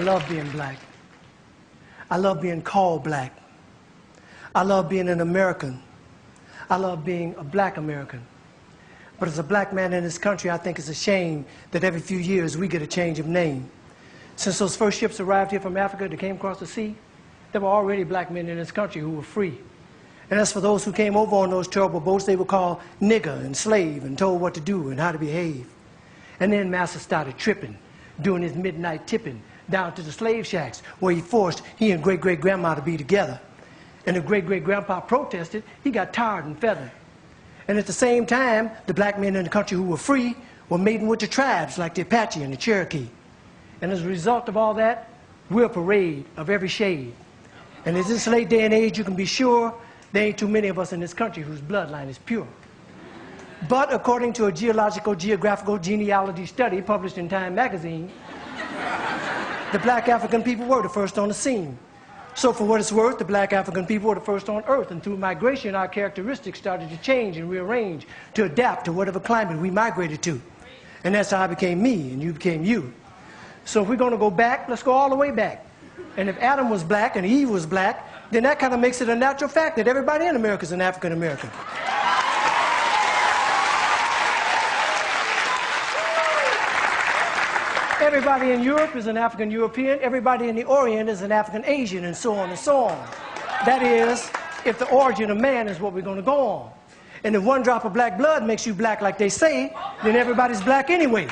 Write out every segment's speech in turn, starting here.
love being black. I love being called black. I love being an American. I love being a black American. But as a black man in this country, I think it's a shame that every few years we get a change of name. Since those first ships arrived here from Africa that came across the sea, there were already black men in this country who were free. And as for those who came over on those terrible boats, they were called nigger and slave and told what to do and how to behave. And then Master started tripping, doing his midnight tipping down to the slave shacks where he forced he and great-great-grandma to be together. And if great-great-grandpa protested, he got tarred and feathered. And at the same time, the black men in the country who were free were mating with the tribes like the Apache and the Cherokee. And as a result of all that, we're a parade of every shade. And in this late day and age, you can be sure there ain't too many of us in this country whose bloodline is pure. But according to a geographical genealogy study published in Time magazine, the black African people were the first on the scene. So for what it's worth, the black African people were the first on Earth, and through migration, our characteristics started to change and rearrange to adapt to whatever climate we migrated to. And that's how I became me, and you became you. So if we're going to go back, let's go all the way back. And if Adam was black and Eve was black, then that kind of makes it a natural fact that everybody in America is an African American. Everybody in Europe is an African European. Everybody in the Orient is an African Asian, and so on and so on. That is, if the origin of man is what we're going to go on. And if one drop of black blood makes you black like they say, then everybody's black anyway.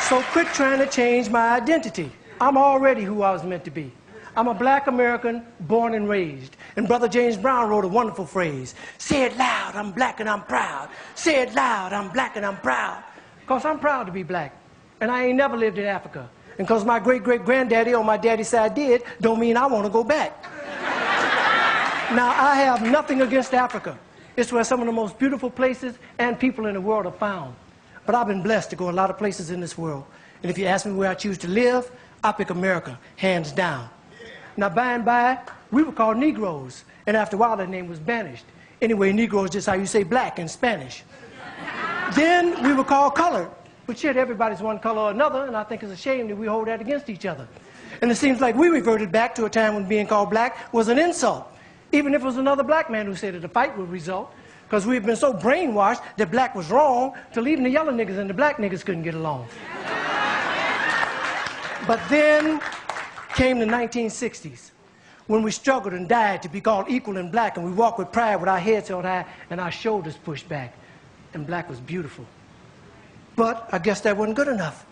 So quit trying to change my identity. I'm already who I was meant to be. I'm a black American born and raised. And Brother James Brown wrote a wonderful phrase. Say it loud, I'm black and I'm proud. Say it loud, I'm black and I'm proud. Because I'm proud to be black. And I ain't never lived in Africa. And because my great-great-granddaddy on my daddy's side did, don't mean I want to go back. Now, I have nothing against Africa. It's where some of the most beautiful places and people in the world are found. But I've been blessed to go a lot of places in this world. And if you ask me where I choose to live, I pick America, hands down. Now, by and by, we were called Negroes. And after a while, that name was banished. Anyway, Negro is just how you say black in Spanish. Then we were called colored. But shit, everybody's one color or another, and I think it's a shame that we hold that against each other. And it seems like we reverted back to a time when being called black was an insult. Even if it was another black man who said that a fight would result. Because we've been so brainwashed that black was wrong till even the yellow niggas and the black niggas couldn't get along. But then came the 1960s, when we struggled and died to be called equal and black, and we walked with pride with our heads held high and our shoulders pushed back. And black was beautiful. But I guess that wasn't good enough.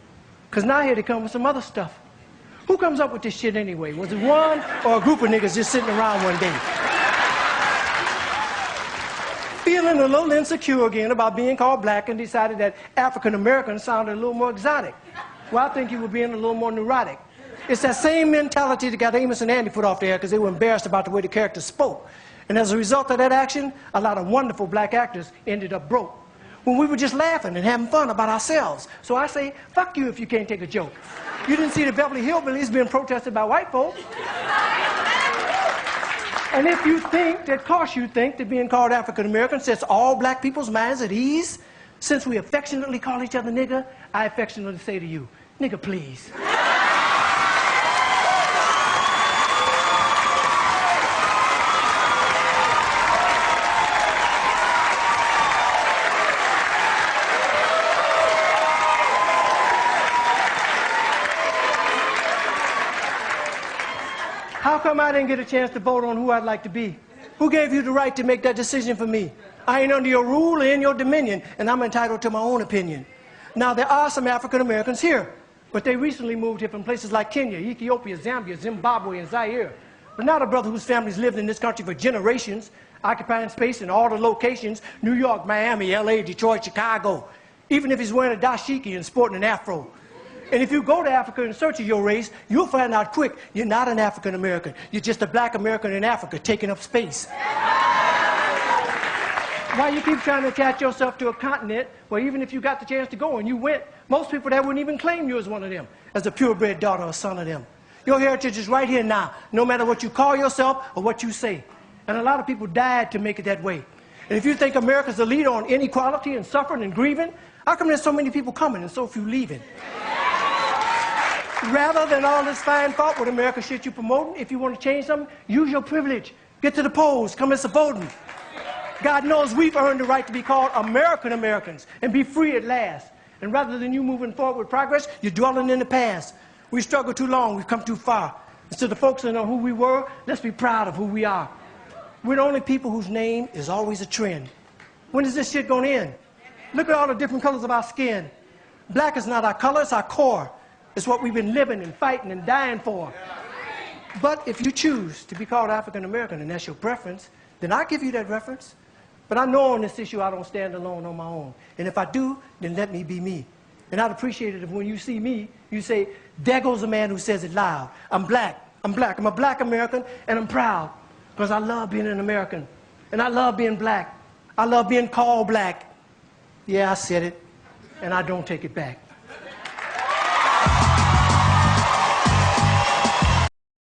Because now here they come with some other stuff. Who comes up with this shit anyway? Was it one or a group of niggas just sitting around one day? Feeling a little insecure again about being called black and decided that African American sounded a little more exotic. Well, I think you were being a little more neurotic. It's that same mentality that got Amos and Andy put off the air because they were embarrassed about the way the characters spoke. And as a result of that action, a lot of wonderful black actors ended up broke. When we were just laughing and having fun about ourselves. So I say, fuck you if you can't take a joke. You didn't see the Beverly Hillbillies being protested by white folks. And if you think that, of course you think that being called African American sets all black people's minds at ease, since we affectionately call each other nigger, I affectionately say to you, nigger please. How come I didn't get a chance to vote on who I'd like to be? Who gave you the right to make that decision for me? I ain't under your rule or in your dominion, and I'm entitled to my own opinion. Now, there are some African Americans here, but they recently moved here from places like Kenya, Ethiopia, Zambia, Zimbabwe, and Zaire. But not a brother whose family's lived in this country for generations, occupying space in all the locations, New York, Miami, LA, Detroit, Chicago, even if he's wearing a dashiki and sporting an afro. And if you go to Africa in search of your race, you'll find out quick, you're not an African American. You're just a black American in Africa taking up space. Why you keep trying to attach yourself to a continent where even if you got the chance to go and you went, most people there wouldn't even claim you as one of them, as a purebred daughter or son of them. Your heritage is right here now, no matter what you call yourself or what you say. And a lot of people died to make it that way. And if you think America's the leader on inequality and suffering and grieving, How come there's so many people coming and so few leaving? Rather than all this fine thought with America shit you promoting, if you want to change something, use your privilege. Get to the polls, come and support voting. God knows we've earned the right to be called American Americans and be free at last. And rather than you moving forward with progress, you're dwelling in the past. We struggled too long, we've come too far. Instead of focusing on who we were, let's be proud of who we are. We're the only people whose name is always a trend. When is this shit going to end? Look at all the different colors of our skin. Black is not our color, it's our core. It's what we've been living and fighting and dying for. But if you choose to be called African American and that's your preference, then I give you that reference. But I know on this issue I don't stand alone on my own. And if I do, then let me be me. And I'd appreciate it if when you see me, you say, there goes a man who says it loud. I'm black. I'm black. I'm a black American, and I'm proud. Because I love being an American. And I love being black. I love being called black. Yeah, I said it, and I don't take it back.